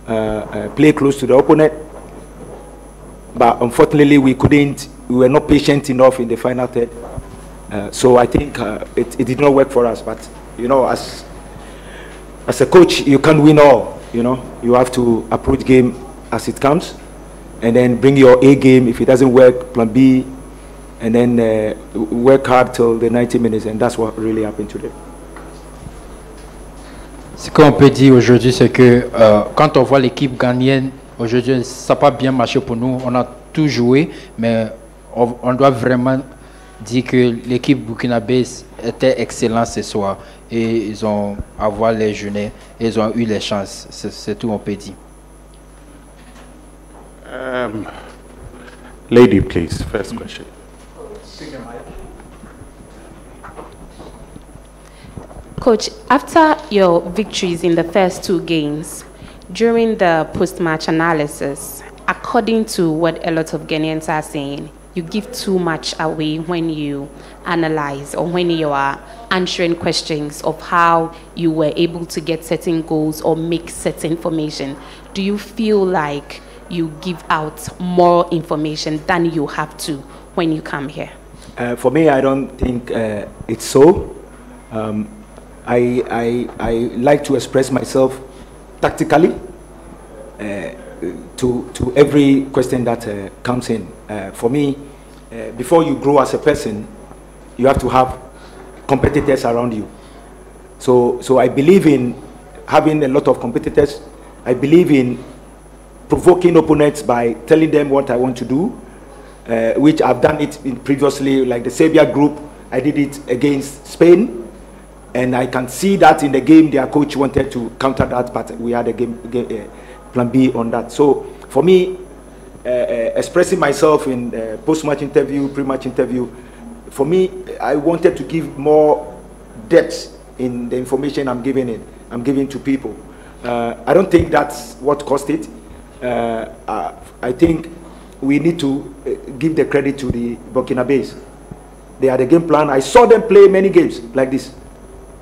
play close to the opponent. But unfortunately, we were not patient enough in the final third. So I think it did not work for us. But, you know, as a coach, you can't win all, you know. You have to approach game as it comes and then bring your A game. If it doesn't work, plan B, and then work hard till the 90 minutes. And that's what really happened today. Ce qu'on peut dire aujourd'hui, c'est que quand on voit l'équipe ghanéenne, aujourd'hui, ça n'a pas bien marché pour nous. On a tout joué, mais on doit vraiment dire que l'équipe burkinabé était excellente ce soir. Et ils ont avoir les journées, et ils ont eu les chances. C'est tout on peut dire. Lady, please, first question. Coach, after your victories in the first two games, during the post-match analysis, according to what a lot of Ghanaians are saying, you give too much away when you analyze or when you are answering questions of how you were able to get certain goals or make certain information. Do you feel like you give out more information than you have to when you come here? For me, I don't think it's so. I like to express myself tactically to every question that comes in. For me, before you grow as a person, you have to have competitors around you. So I believe in having a lot of competitors. I believe in provoking opponents by telling them what I want to do, which I've done it in previously, like the Serbia group. I did it against Spain. And I can see that in the game, their coach wanted to counter that, but we had a plan B on that. So for me, expressing myself in post-match interview, pre-match interview, for me, I wanted to give more depth in the information I'm giving to people. I don't think that's what caused it. I think we need to give the credit to the Burkinabés. They had a game plan. I saw them play many games like this.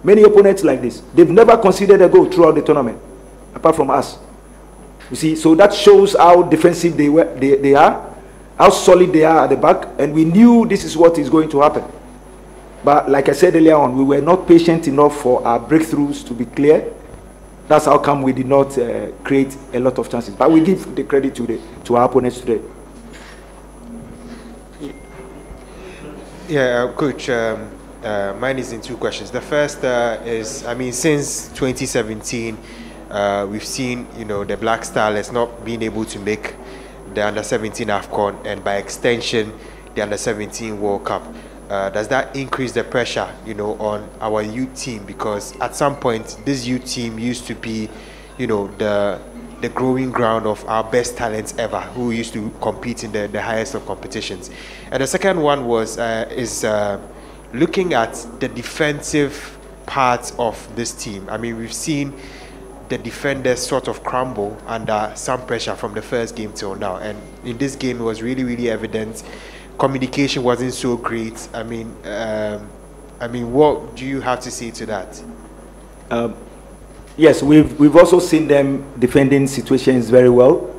Many opponents like this. They've never conceded a goal throughout the tournament, apart from us. You see, so that shows how defensive they are, how solid they are at the back, and we knew this is what is going to happen. But like I said earlier on, we were not patient enough for our breakthroughs to be clear. That's how come we did not create a lot of chances. But we give the credit to our opponents today. Yeah, Coach. Mine is in two questions. The first is, I mean, since 2017, we've seen, you know, the Black Star has not been able to make the Under-17 AFCON and by extension, the Under-17 World Cup. Does that increase the pressure, you know, on our youth team? Because at some point, this youth team used to be, you know, the growing ground of our best talents ever, who used to compete in the highest of competitions. And the second one was looking at the defensive part of this team. I mean, we've seen the defenders sort of crumble under some pressure from the first game till now. And in this game, it was really, really evident. Communication wasn't so great. I mean, what do you have to say to that? Yes, we've also seen them defending situations very well.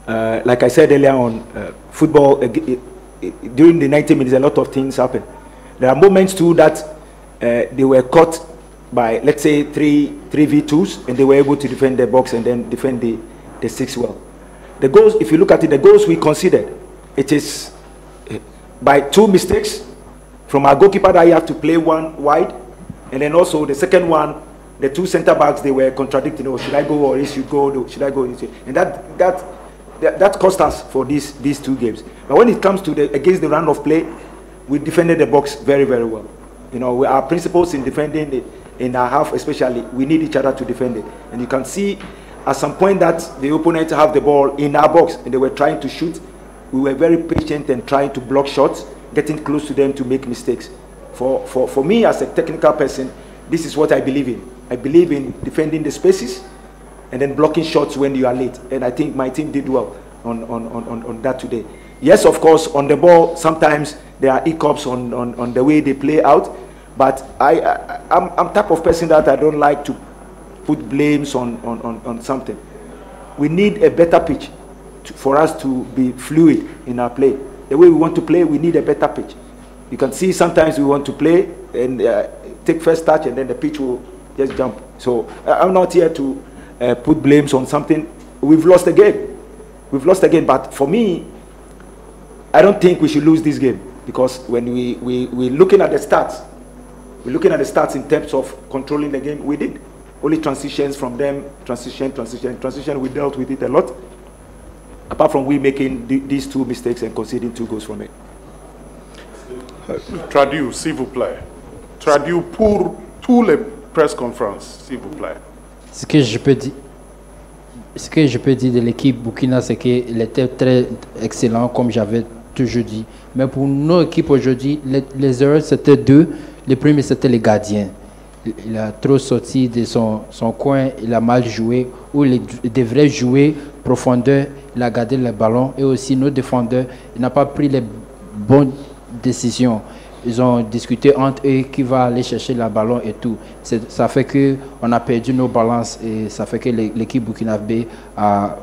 Like I said earlier on, football, during the 90 minutes, a lot of things happen. There are moments too that they were caught by, let's say, 3v2s, and they were able to defend the box and then defend the 6 well. The goals, if you look at it, the goals we conceded, it is by 2 mistakes from our goalkeeper that you have to play one wide, and then also the second one, the 2 center backs, they were contradicting. Oh, should I go or should go? Should I go? And that cost us for these 2 games. But when it comes to against the run of play, we defended the box very, very well. You know, our principles in defending it, in our half especially, we need each other to defend it. And you can see at some point that the opponent have the ball in our box and they were trying to shoot. We were very patient and trying to block shots, getting close to them to make mistakes. For me as a technical person, this is what I believe in. I believe in defending the spaces and then blocking shots when you are late. And I think my team did well on that today. Yes, of course, on the ball, sometimes there are hiccups on the way they play out. But I'm type of person that I don't like to put blames on something. we need a better pitch for us to be fluid in our play. The way we want to play, we need a better pitch. You can see sometimes we want to play and take first touch and then the pitch will just jump. So I'm not here to put blames on something. We've lost again. We've lost again. But for me, I don't think we should lose this game, because when we're looking at the stats, in terms of controlling the game, we did. Only transitions from them, transition, we dealt with it a lot. Apart from we making these 2 mistakes and conceding 2 goals from it. Traduit, s'il vous plaît. Traduit pour tous les press conferences, s'il vous plaît. Ce que je peux dire de l'équipe Burkina, c'est qu'elle était très excellente, comme j'avais toujours dit. Mais pour nos équipes aujourd'hui, les erreurs, c'était 2. Le premier, c'était les gardiens. Il a trop sorti de son coin, il a mal joué, ou il devrait jouer profondeur, il a gardé le ballon, et aussi nos défendeurs, il n'a pas pris les bonnes décisions. Ils ont discuté entre eux qui va aller chercher le ballon et tout. Ça fait qu'on a perdu nos balances et ça fait que l'équipe burkinabé a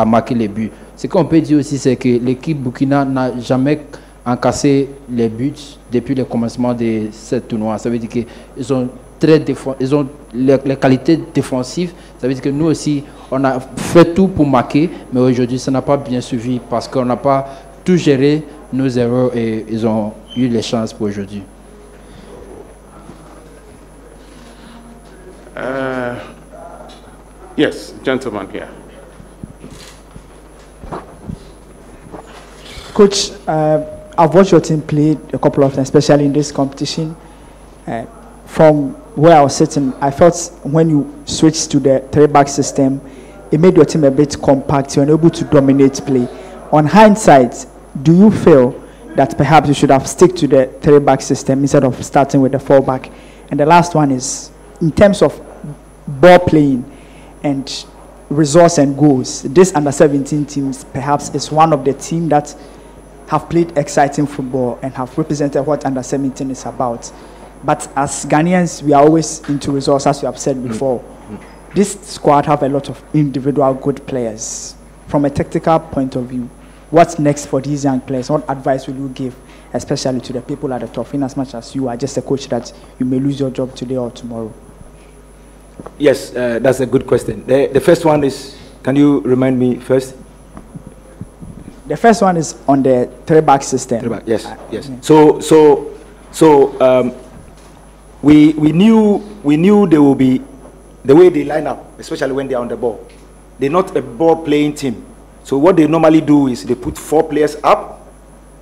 marqué les buts. Ce qu'on peut dire aussi, c'est que l'équipe Burkina n'a jamais encassé les buts depuis le commencement de ce tournoi. Ça veut dire qu'ils ont les qualités défensives. Ça veut dire que nous aussi, on a fait tout pour marquer, mais aujourd'hui, ça n'a pas bien suivi parce qu'on n'a pas tout géré nos erreurs et ils ont eu les chances pour aujourd'hui. Yes, gentleman here. Coach, I've watched your team play a couple of times, especially in this competition. From where I was sitting, I felt when you switched to the 3-back system, it made your team a bit compact. You were able to dominate play. On hindsight, do you feel that perhaps you should have stick to the 3-back system instead of starting with the 4-back? And the last one is, in terms of ball playing and resource and goals, this under-17 teams perhaps is one of the teams that have played exciting football and have represented what under-17 is about. But as Ghanaians, we are always into resource, as you have said before. This squad have a lot of individual good players. From a tactical point of view, what's next for these young players? What advice will you give, especially to the people at the top, in as much as you are just a coach that you may lose your job today or tomorrow? Yes, that's a good question. The first one is, can you remind me first? The first one is on the 3-back system. 3-back, yes, yes. So we knew they will be the way they line up, especially when they are on the ball. They're not a ball-playing team. So what they normally do is they put 4 players up.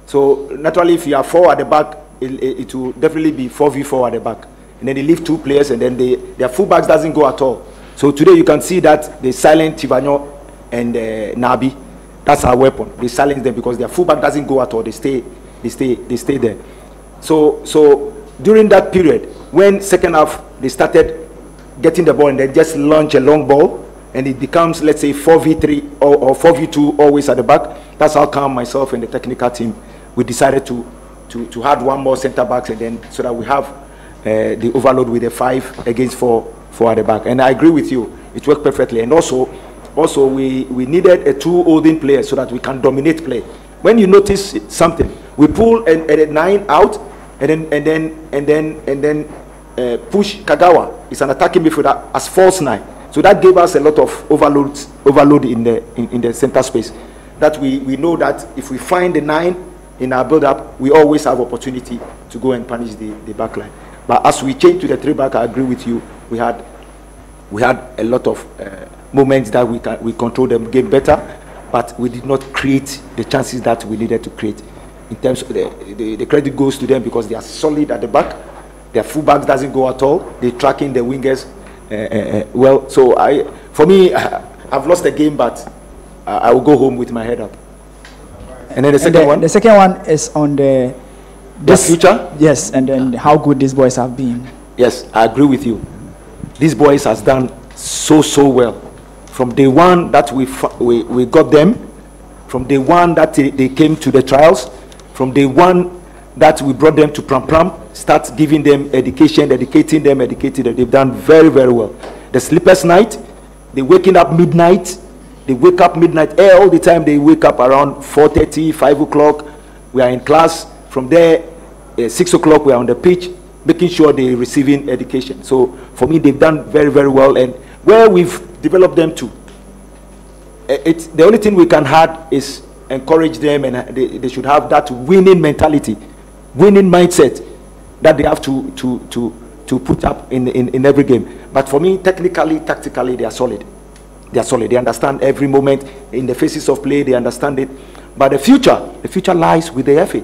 So naturally, if you have 4 at the back, it will definitely be 4v4 at the back. And then they leave 2 players, and then their fullbacks doesn't go at all. So today you can see that they silent Tivanyo and Nabi. That's our weapon. They silence them because their fullback doesn't go at all. They stay there. So during that period, when second half they started getting the ball and they just launch a long ball, and it becomes, let's say, 4v3 or 4v2 always at the back. That's how come myself and the technical team, we decided to add 1 more center backs, and then so that we have the overload with a 5 against 4 at the back. And I agree with you, it worked perfectly. And also we needed a 2 holding players so that we can dominate play. When you notice something, we pull a 9 out, and then push Kagawa. It's an attacking midfielder as false 9. So that gave us a lot of overload in the center space. That we know that if we find the 9 in our build-up, we always have opportunity to go and punish the back line. But as we change to the 3-back, I agree with you. We had a lot of moments that we control the game better, but we did not create the chances that we needed to create. In terms of the credit goes to them because they are solid at the back. Their fullbacks doesn't go at all. They're tracking the wingers well. So for me, I've lost the game, but I will go home with my head up. And then the second one? The second one is on the future? Yes, and then how good these boys have been. Yes, I agree with you. These boys has done so well. From day one that we got them, from day one that they came to the trials, from day one that we brought them to Pram Pram, start giving them education, educating them. They've done very well. The sleepless night, the waking up midnight, They wake up midnight all the time. They wake up around 4:30, 5 o'clock. We are in class. From there, 6 o'clock, we are on the pitch, making sure they're receiving education. So for me, they've done very, very well. And where we've developed them to, it's the only thing we can add is encourage them, and they should have that winning mentality, winning mindset that they have to put up in every game. But for me, technically, tactically, they are solid. They are solid. They understand every moment in the phases of play. They understand it. But the future lies with the FA.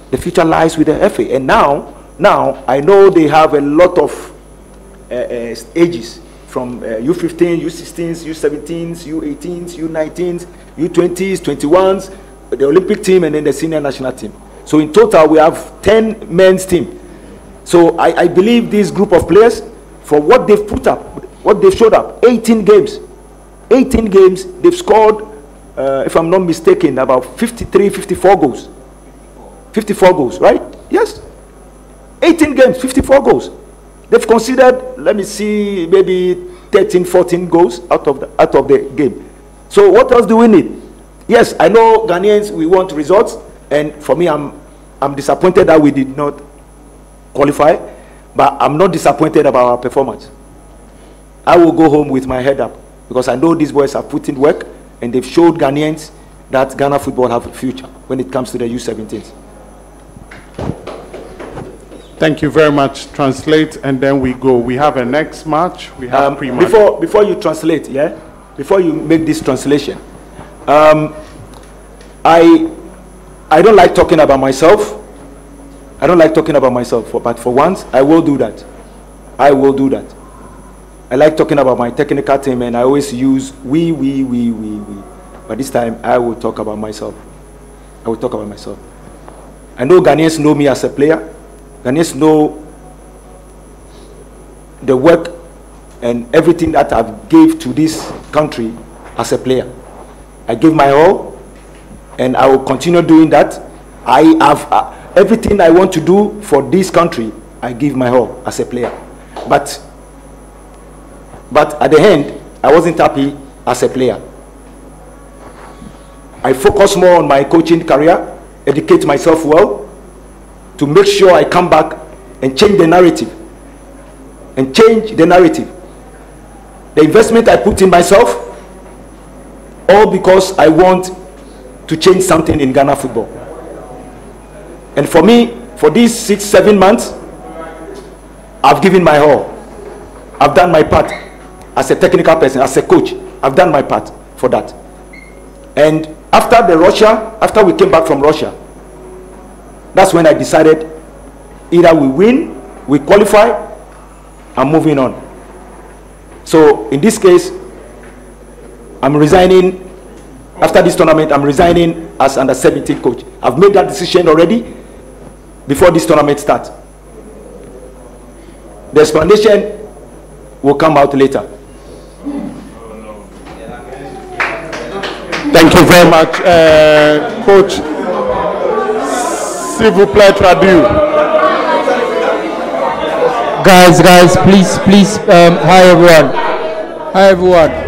The future lies with the FA. And now I know they have a lot of ages from U15, U16s, U17s, U18s, U19s, U20s, 21s, the Olympic team, and then the senior national team. So in total, we have 10 men's team. So I believe this group of players, for what they've put up, what they've showed up, 18 games, they've scored, if I'm not mistaken, about 54 goals. 54 goals, right? Yes. 18 games, 54 goals. They've considered, let me see, maybe 13, 14 goals out of the game. So what else do we need? Yes, I know Ghanaians, we want results, and for me, I'm disappointed that we did not qualify, but I'm not disappointed about our performance. I will go home with my head up, because I know these boys have put in work, and they've showed Ghanaians that Ghana football have a future when it comes to the U17s. Thank you very much. Translate, and then we go. We have a next match. We have pre-match. Before you translate, yeah, before you make this translation, I don't like talking about myself. I don't like talking about myself, but for once, I will do that. I will do that. I like talking about my technical team, and I always use we. But this time, I will talk about myself. I will talk about myself. I know Ghanaians know me as a player. Ghanaians know the work and everything that I gave to this country as a player. I gave my all, and I will continue doing that. I have everything I want to do for this country. I give my all as a player. But at the end, I wasn't happy as a player. I focus more on my coaching career, educate myself well, to make sure I come back and change the narrative. The investment I put in myself, all because I want to change something in Ghana football. And for me, for these 6-7 months, I've given my all. I've done my part as a technical person, as a coach. I've done my part for that. And after we came back from Russia, that's when I decided either we win, we qualify, I'm moving on. So in this case, I'm resigning. After this tournament, I'm resigning as under 17 coach. I've made that decision already before this tournament starts. The explanation will come out later. Thank you very much, Coach. S'il vous plaît, traduire. Guys, please, hi everyone.